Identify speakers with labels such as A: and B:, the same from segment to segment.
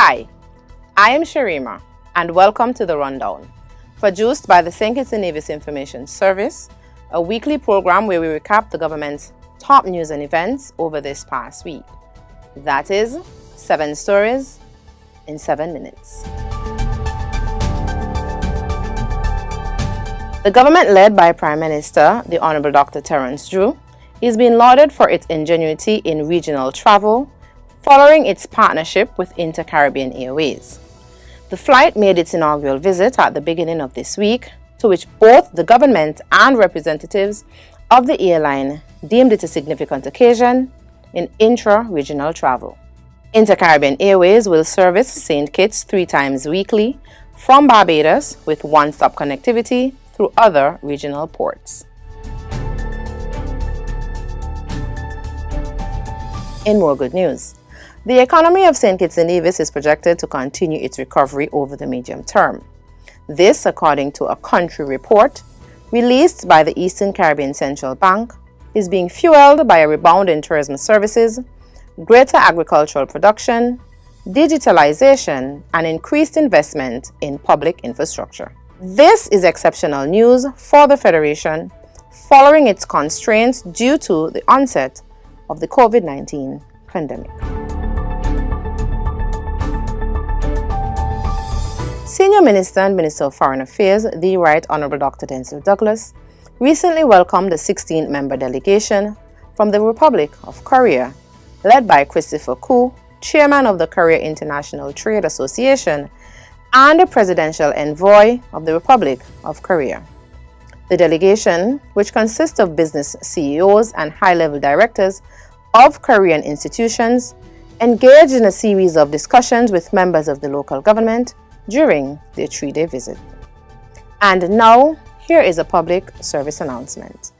A: Hi, I am Sharima, and welcome to The Rundown, produced by the St. Kitts and Nevis Information Service, a weekly program where we recap the government's top news and events over this past week. That is 7 stories in 7 minutes. The government led by Prime Minister, the Honorable Dr. Terence Drew, is being lauded for its ingenuity in regional travel following its partnership with InterCaribbean Airways. The flight made its inaugural visit at the beginning of this week, to which both the government and representatives of the airline deemed it a significant occasion in intra-regional travel. InterCaribbean Airways will service St. Kitts 3 times weekly from Barbados with one-stop connectivity through other regional ports. In more good news, the economy of St. Kitts and Nevis is projected to continue its recovery over the medium term. This, according to a country report released by the Eastern Caribbean Central Bank, is being fueled by a rebound in tourism services, greater agricultural production, digitalization, and increased investment in public infrastructure. This is exceptional news for the Federation following its constraints due to the onset of the COVID-19 pandemic. Senior Minister and Minister of Foreign Affairs, the Right Honorable Dr. Denzil Douglas, recently welcomed the 16-member delegation from the Republic of Korea, led by Christopher Koo, Chairman of the Korea International Trade Association and a presidential envoy of the Republic of Korea. The delegation, which consists of business CEOs and high-level directors of Korean institutions, engaged in a series of discussions with members of the local government during their 3-day visit. And now, here is a public service announcement.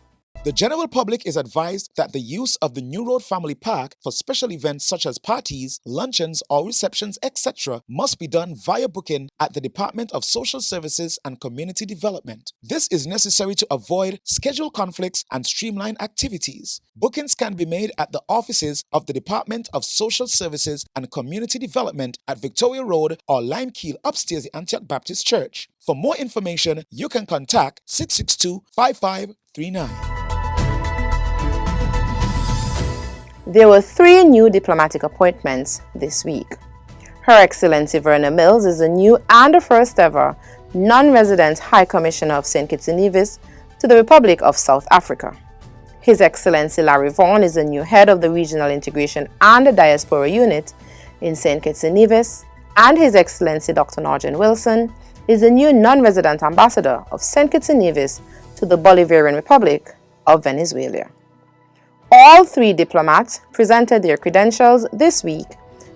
B: The general public is advised that the use of the New Road Family Park for special events such as parties, luncheons, or receptions, etc. must be done via booking at the Department of Social Services and Community Development. This is necessary to avoid schedule conflicts and streamline activities. Bookings can be made at the offices of the Department of Social Services and Community Development at Victoria Road or Limekeel upstairs the Antioch Baptist Church. For more information, you can contact 662-5539.
A: There were 3 new diplomatic appointments this week. Her Excellency Verna Mills is the new and the first ever non-resident High Commissioner of St. Kitts and Nevis to the Republic of South Africa. His Excellency Larry Vaughan is the new head of the Regional Integration and Diaspora Unit in St. Kitts and Nevis, and His Excellency Dr. Norjan Wilson is the new non-resident ambassador of St. Kitts and Nevis to the Bolivarian Republic of Venezuela. All 3 diplomats presented their credentials this week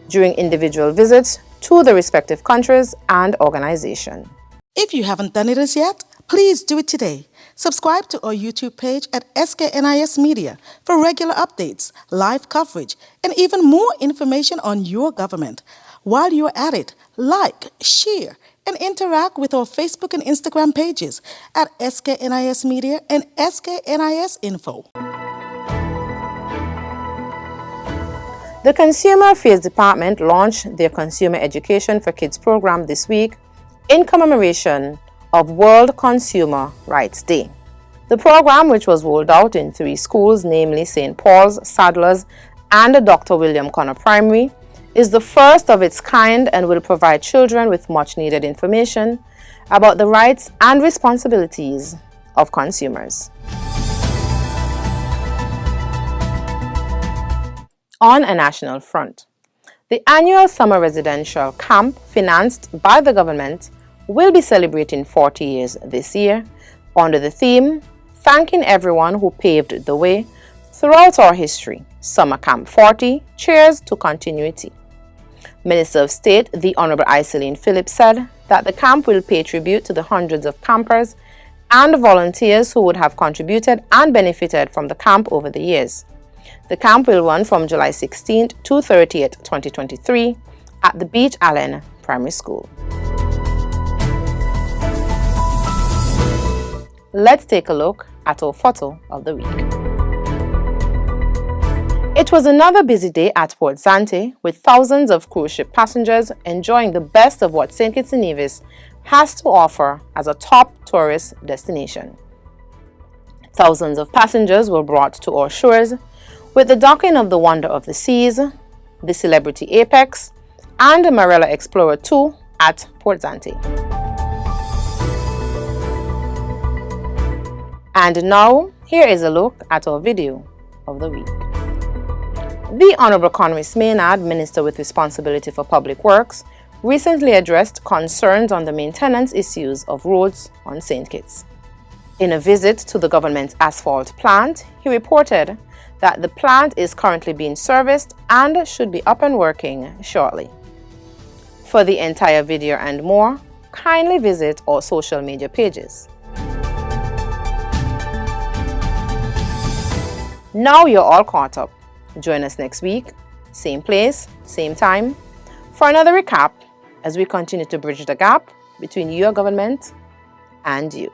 A: during individual visits to the respective countries and organizations.
C: If you haven't done it as yet, please do it today. Subscribe to our YouTube page at SKNIS Media for regular updates, live coverage, and even more information on your government. While you're at it, like, share, and interact with our Facebook and Instagram pages at SKNIS Media and SKNIS Info.
A: The Consumer Affairs Department launched their Consumer Education for Kids program this week in commemoration of World Consumer Rights Day. The program, which was rolled out in 3 schools, namely St. Paul's, Sadler's, and Dr. William Connor Primary, is the first of its kind and will provide children with much-needed information about the rights and responsibilities of consumers. On a national front, the annual summer residential camp financed by the government will be celebrating 40 years this year under the theme, Thanking Everyone Who Paved the Way Throughout Our History, Summer Camp 40, Cheers to Continuity. Minister of State, the Honorable Iseline Phillips, said that the camp will pay tribute to the hundreds of campers and volunteers who would have contributed and benefited from the camp over the years. The camp will run from July 16th to 30th, 2023 at the Beach Allen Primary School. Let's take a look at our photo of the week. It was another busy day at Port Zante, with thousands of cruise ship passengers enjoying the best of what St. Kitts and Nevis has to offer as a top tourist destination. Thousands of passengers were brought to our shores with the docking of the Wonder of the Seas, the Celebrity Apex, and the Marella Explorer 2 at Port Zante. And now, here is a look at our video of the week. The Honourable Conris Maynard, Minister with Responsibility for Public Works, recently addressed concerns on the maintenance issues of roads on St. Kitts. In a visit to the government's asphalt plant, he reported that the plant is currently being serviced and should be up and working shortly. For the entire video and more, kindly visit our social media pages. Now you're all caught up. Join us next week, same place, same time, for another recap as we continue to bridge the gap between your government and you.